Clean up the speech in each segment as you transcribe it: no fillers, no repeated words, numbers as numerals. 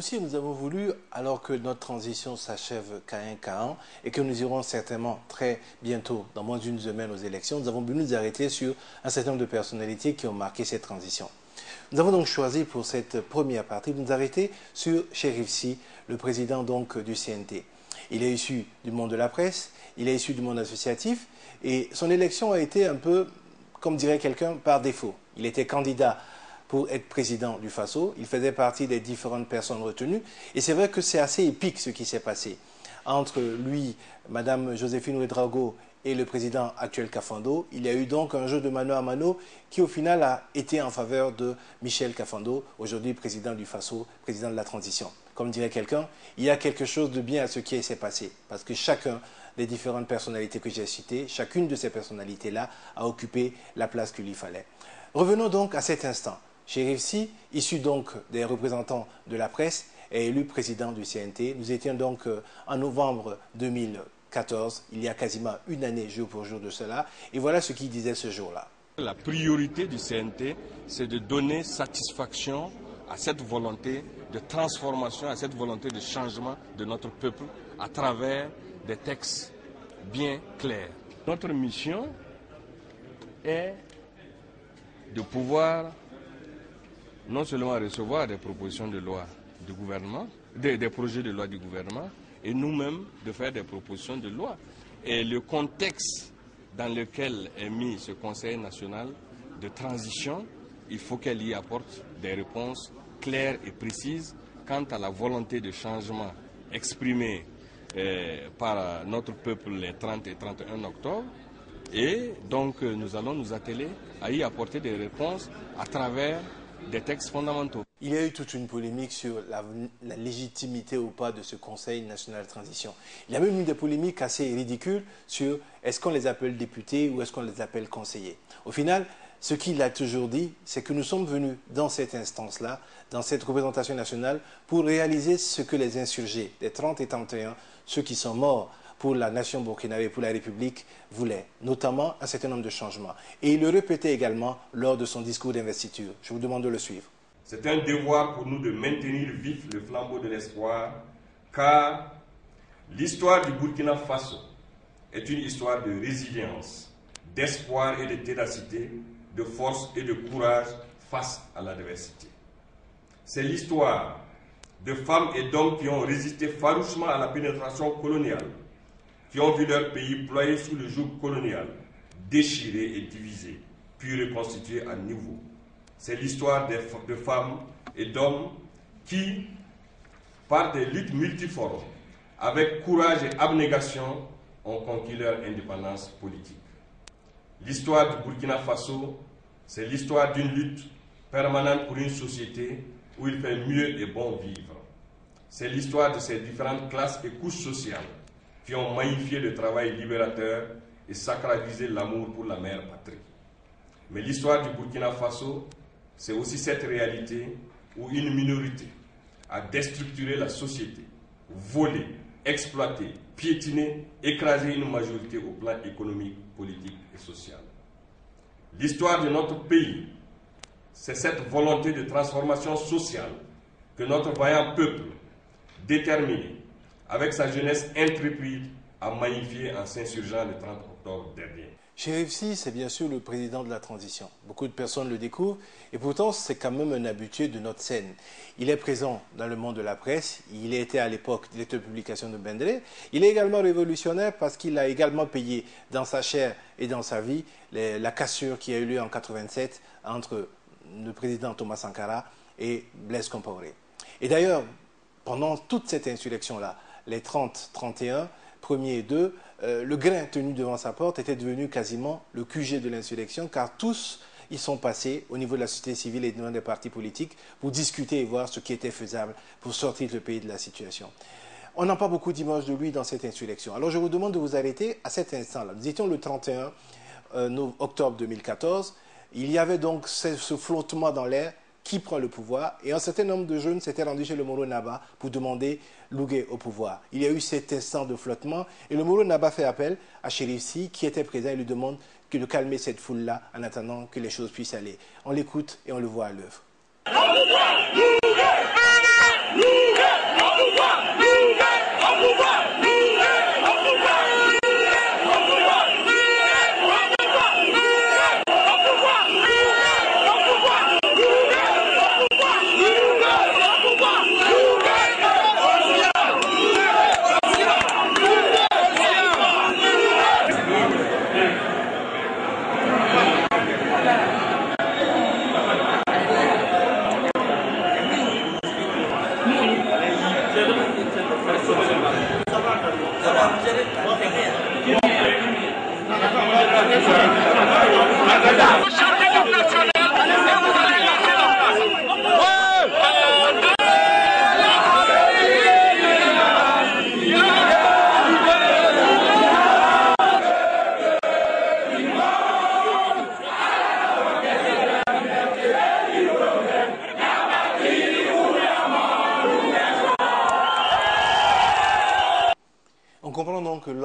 aussi, nous avons voulu, alors que notre transition s'achève qu'à un an et que nous irons certainement très bientôt, dans moins d'une semaine, aux élections, nous avons voulu nous arrêter sur un certain nombre de personnalités qui ont marqué cette transition. Nous avons donc choisi pour cette première partie de nous arrêter sur Cherif Sy, le président donc du CNT. Il est issu du monde de la presse, il est issu du monde associatif et son élection a été un peu, comme dirait quelqu'un, par défaut. Il était candidat pour être président du Faso. Il faisait partie des différentes personnes retenues. Et c'est vrai que c'est assez épique ce qui s'est passé entre lui, Madame Joséphine Ouédraogo et le président actuel Kafando. Il y a eu donc un jeu de mano à mano qui au final a été en faveur de Michel Kafando, aujourd'hui président du Faso, président de la transition. Comme dirait quelqu'un, il y a quelque chose de bien à ce qui s'est passé. Parce que chacun des différentes personnalités que j'ai citées, chacune de ces personnalités-là a occupé la place qu'il lui fallait. Revenons donc à cet instant. Cherif Sy, issu donc des représentants de la presse, est élu président du CNT. Nous étions donc en novembre 2014, il y a quasiment une année jour pour jour de cela. Et voilà ce qu'il disait ce jour-là. La priorité du CNT, c'est de donner satisfaction à cette volonté de transformation, à cette volonté de changement de notre peuple à travers des textes bien clairs. Notre mission est de pouvoir non seulement recevoir des propositions de loi du gouvernement, des projets de loi du gouvernement, et nous-mêmes de faire des propositions de loi. Et le contexte dans lequel est mis ce Conseil national de transition, il faut qu'elle y apporte des réponses claires et précises quant à la volonté de changement exprimée par notre peuple les 30 et 31 octobre. Et donc nous allons nous atteler à y apporter des réponses à travers des textes fondamentaux. Il y a eu toute une polémique sur la légitimité ou pas de ce Conseil national de transition. Il y a même eu des polémiques assez ridicules sur est-ce qu'on les appelle députés ou est-ce qu'on les appelle conseillers. Au final, ce qu'il a toujours dit, c'est que nous sommes venus dans cette instance-là, dans cette représentation nationale, pour réaliser ce que les insurgés des 30 et 31, ceux qui sont morts pour la nation burkinabé, pour la République, voulaient, notamment un certain nombre de changements. Et il le répétait également lors de son discours d'investiture. Je vous demande de le suivre. C'est un devoir pour nous de maintenir vif le flambeau de l'espoir, car l'histoire du Burkina Faso est une histoire de résilience, d'espoir et de ténacité, de force et de courage face à l'adversité. C'est l'histoire de femmes et d'hommes qui ont résisté farouchement à la pénétration coloniale, qui ont vu leur pays ployé sous le joug colonial, déchiré et divisé, puis reconstitué à nouveau. C'est l'histoire de femmes et d'hommes qui, par des luttes multiformes, avec courage et abnégation, ont conquis leur indépendance politique. L'histoire du Burkina Faso, c'est l'histoire d'une lutte permanente pour une société où il fait mieux et bon vivre. C'est l'histoire de ces différentes classes et couches sociales qui ont magnifié le travail libérateur et sacralisé l'amour pour la mère patrie. Mais l'histoire du Burkina Faso, c'est aussi cette réalité où une minorité a déstructuré la société, volé, exploité, piétiné, écrasé une majorité au plan économique, politique et social. L'histoire de notre pays, c'est cette volonté de transformation sociale que notre vaillant peuple, déterminé, avec sa jeunesse intrépide, a magnifié en s'insurgeant le 30 octobre dernier. Cherif Sy, c'est bien sûr le président de la transition. Beaucoup de personnes le découvrent et pourtant c'est quand même un habitué de notre scène. Il est présent dans le monde de la presse, il était à l'époque directeur de publication de Bendré. Il est également révolutionnaire parce qu'il a également payé dans sa chair et dans sa vie la cassure qui a eu lieu en 1987 entre le président Thomas Sankara et Blaise Compaoré. Et d'ailleurs, pendant toute cette insurrection-là, les 30, 31, 1er et 2, le grain tenu devant sa porte était devenu quasiment le QG de l'insurrection, car tous ils sont passés au niveau de la société civile et des partis politiques pour discuter et voir ce qui était faisable pour sortir le pays de la situation. On n'a pas beaucoup d'images de lui dans cette insurrection. Alors je vous demande de vous arrêter à cet instant-là. Nous étions le 31 octobre 2014. Il y avait donc ce flottement dans l'air. Qui prend le pouvoir? Et un certain nombre de jeunes s'étaient rendus chez le Moro Naba pour demander Lougué au pouvoir. Il y a eu cet instant de flottement et le Moro Naba fait appel à Cherif Sy qui était présent et lui demande de calmer cette foule-là en attendant que les choses puissent aller. On l'écoute et on le voit à l'œuvre.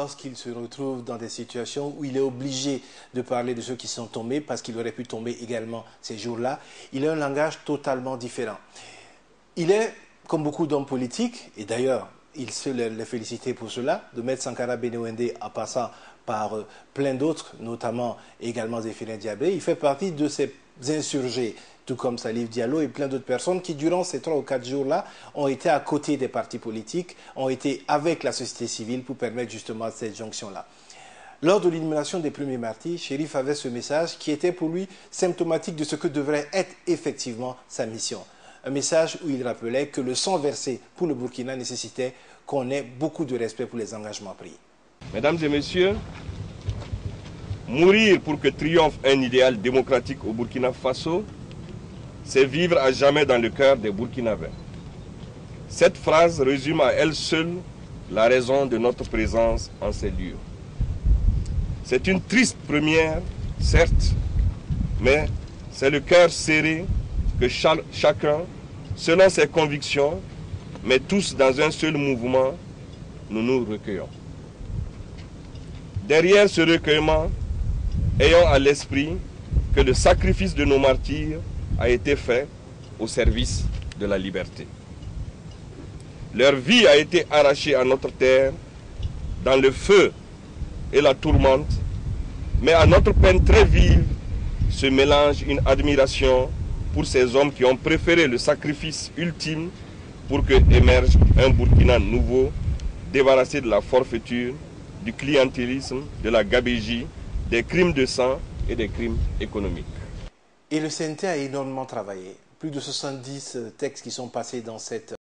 lorsqu'il se retrouve dans des situations où il est obligé de parler de ceux qui sont tombés, parce qu'il aurait pu tomber également ces jours-là, il a un langage totalement différent. Il est, comme beaucoup d'hommes politiques, et d'ailleurs, il se les féliciter pour cela, de mettre Sankara Bénouendé en passant par plein d'autres, notamment également Zéphirine Diabé. Il fait partie de ces insurgés, tout comme Salif Diallo et plein d'autres personnes qui, durant ces 3 ou 4 jours-là, ont été à côté des partis politiques, ont été avec la société civile pour permettre justement cette jonction-là. Lors de l'élimination des premiers martyrs, Chérif avait ce message qui était pour lui symptomatique de ce que devrait être effectivement sa mission. Un message où il rappelait que le sang versé pour le Burkina nécessitait qu'on ait beaucoup de respect pour les engagements pris. Mesdames et messieurs, mourir pour que triomphe un idéal démocratique au Burkina Faso, c'est vivre à jamais dans le cœur des Burkinabés. Cette phrase résume à elle seule la raison de notre présence en ces lieux. C'est une triste première, certes, mais c'est le cœur serré que chacun, selon ses convictions, mais tous dans un seul mouvement, nous nous recueillons. Derrière ce recueillement, ayons à l'esprit que le sacrifice de nos martyrs a été fait au service de la liberté. Leur vie a été arrachée à notre terre dans le feu et la tourmente, mais à notre peine très vive se mélange une admiration pour ces hommes qui ont préféré le sacrifice ultime pour que émerge un Burkina nouveau, débarrassé de la forfaiture, du clientélisme, de la gabégie, des crimes de sang et des crimes économiques. Et le CNT a énormément travaillé. Plus de 70 textes qui sont passés dans cette